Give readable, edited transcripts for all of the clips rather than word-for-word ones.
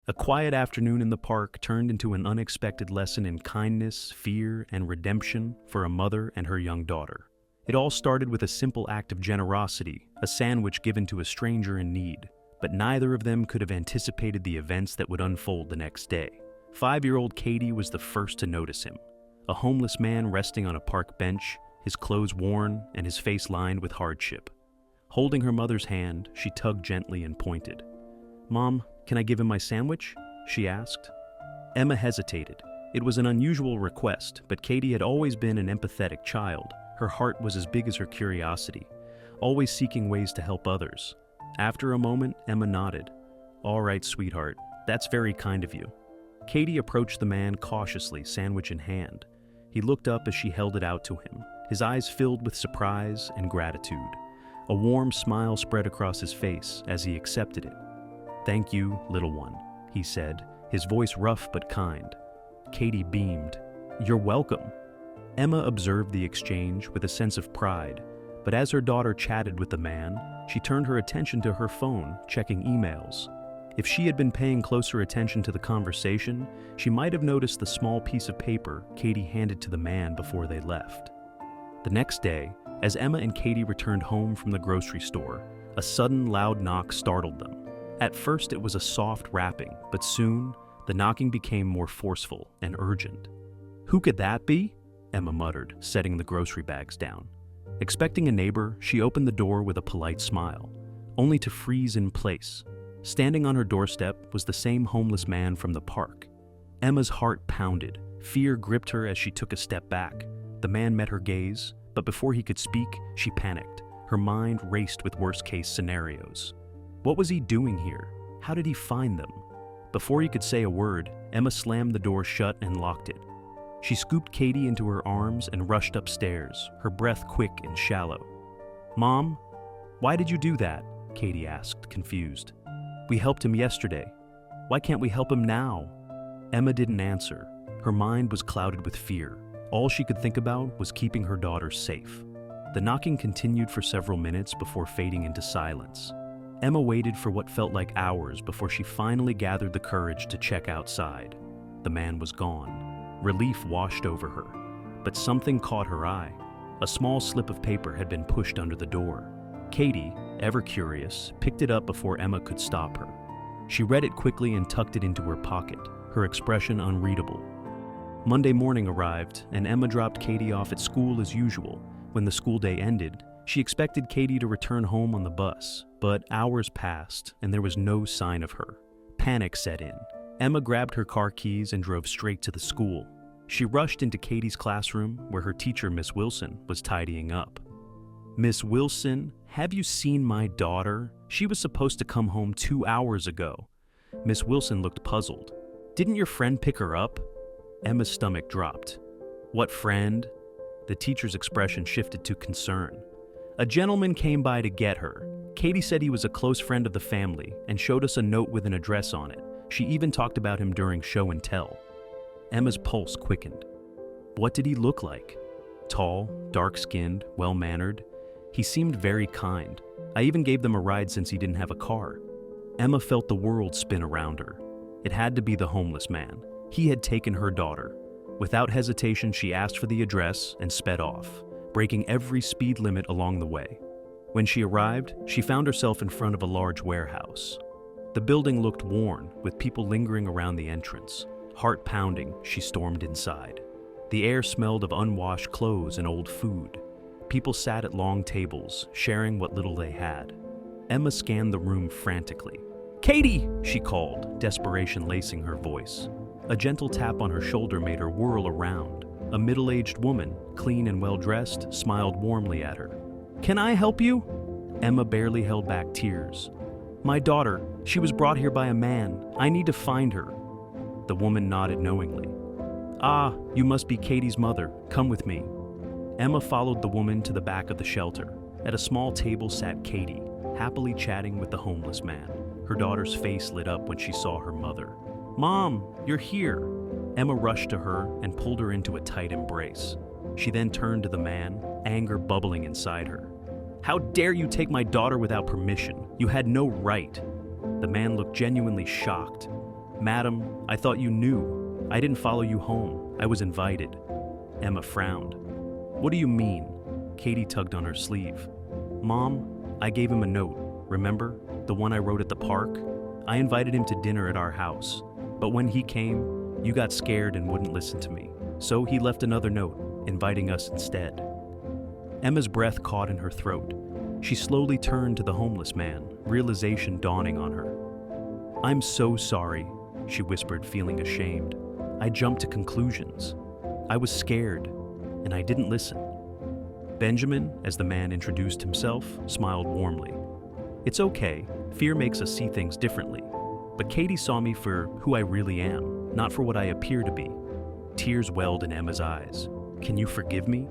A quiet afternoon in the park turned into an unexpected lesson in kindness, fear, and redemption for a mother and her young daughter. It all started with a simple act of generosity, a sandwich given to a stranger in need. But neither of them could have anticipated the events that would unfold the next day. 5-year-old Katie was the first to notice him. A homeless man resting on a park bench, his clothes worn and his face lined with hardship. Holding her mother's hand, she tugged gently and pointed. "Mom, can I give him my sandwich?" she asked. Emma hesitated. It was an unusual request, but Katie had always been an empathetic child. Her heart was as big as her curiosity, always seeking ways to help others. After a moment, Emma nodded. "All right, sweetheart, that's very kind of you." Katie approached the man cautiously, sandwich in hand. He looked up as she held it out to him, his eyes filled with surprise and gratitude. A warm smile spread across his face as he accepted it. "Thank you, little one," he said, his voice rough but kind. Katie beamed. "You're welcome." Emma observed the exchange with a sense of pride, but as her daughter chatted with the man, she turned her attention to her phone, checking emails. If she had been paying closer attention to the conversation, she might have noticed the small piece of paper Katie handed to the man before they left. The next day, as Emma and Katie returned home from the grocery store, a sudden loud knock startled them. At first it was a soft rapping, but soon the knocking became more forceful and urgent. "Who could that be?" Emma muttered, setting the grocery bags down. Expecting a neighbor, she opened the door with a polite smile, only to freeze in place. Standing on her doorstep was the same homeless man from the park. Emma's heart pounded. Fear gripped her as she took a step back. The man met her gaze, but before he could speak, she panicked. Her mind raced with worst-case scenarios. What was he doing here? How did he find them? Before he could say a word, Emma slammed the door shut and locked it. She scooped Katie into her arms and rushed upstairs, her breath quick and shallow. "Mom, why did you do that?" Katie asked, confused. "We helped him yesterday. Why can't we help him now?" Emma didn't answer. Her mind was clouded with fear. All she could think about was keeping her daughter safe. The knocking continued for several minutes before fading into silence. Emma waited for what felt like hours before she finally gathered the courage to check outside. The man was gone. Relief washed over her. But something caught her eye. A small slip of paper had been pushed under the door. Katie, ever curious, picked it up before Emma could stop her. She read it quickly and tucked it into her pocket, her expression unreadable. Monday morning arrived, and Emma dropped Katie off at school as usual. When the school day ended, she expected Katie to return home on the bus, but hours passed and there was no sign of her. Panic set in. Emma grabbed her car keys and drove straight to the school. She rushed into Katie's classroom, where her teacher, Miss Wilson, was tidying up. "Miss Wilson, have you seen my daughter? She was supposed to come home 2 hours ago." Miss Wilson looked puzzled. "Didn't your friend pick her up?" Emma's stomach dropped. "What friend?" The teacher's expression shifted to concern. "A gentleman came by to get her. Katie said he was a close friend of the family and showed us a note with an address on it. She even talked about him during show and tell." Emma's pulse quickened. What did he look like? Tall, dark-skinned, well-mannered. He seemed very kind. I even gave them a ride since he didn't have a car. Emma felt the world spin around her. It had to be the homeless man. He had taken her daughter. Without hesitation, she asked for the address and sped off, breaking every speed limit along the way. When she arrived, she found herself in front of a large warehouse. The building looked worn, with people lingering around the entrance. Heart pounding, she stormed inside. The air smelled of unwashed clothes and old food. People sat at long tables, sharing what little they had. Emma scanned the room frantically. "Katie!" she called, desperation lacing her voice. A gentle tap on her shoulder made her whirl around. A middle-aged woman, clean and well-dressed, smiled warmly at her. "Can I help you?" Emma barely held back tears. "My daughter, she was brought here by a man. I need to find her." The woman nodded knowingly. "Ah, you must be Katie's mother. Come with me." Emma followed the woman to the back of the shelter. At a small table sat Katie, happily chatting with the homeless man. Her daughter's face lit up when she saw her mother. "Mom, you're here." Emma rushed to her and pulled her into a tight embrace. She then turned to the man, anger bubbling inside her. "How dare you take my daughter without permission? You had no right." The man looked genuinely shocked. "Madam, I thought you knew. I didn't follow you home. I was invited." Emma frowned. "What do you mean?" Katie tugged on her sleeve. "Mom, I gave him a note. Remember? The one I wrote at the park? I invited him to dinner at our house. But when he came, you got scared and wouldn't listen to me. So he left another note, inviting us instead." Emma's breath caught in her throat. She slowly turned to the homeless man, realization dawning on her. "I'm so sorry," she whispered, feeling ashamed. "I jumped to conclusions. I was scared, and I didn't listen." Benjamin, as the man introduced himself, smiled warmly. "It's okay. Fear makes us see things differently. But Katie saw me for who I really am, not for what I appear to be." Tears welled in Emma's eyes. "Can you forgive me?"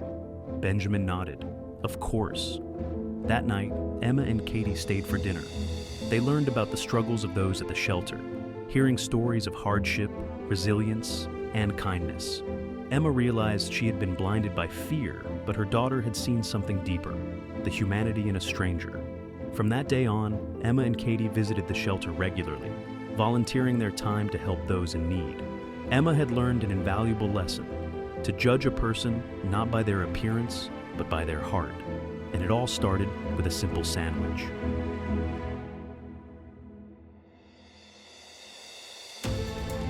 Benjamin nodded. "Of course." That night, Emma and Katie stayed for dinner. They learned about the struggles of those at the shelter, hearing stories of hardship, resilience, and kindness. Emma realized she had been blinded by fear, but her daughter had seen something deeper, the humanity in a stranger. From that day on, Emma and Katie visited the shelter regularly, volunteering their time to help those in need. Emma had learned an invaluable lesson: to judge a person not by their appearance, but by their heart. And it all started with a simple sandwich.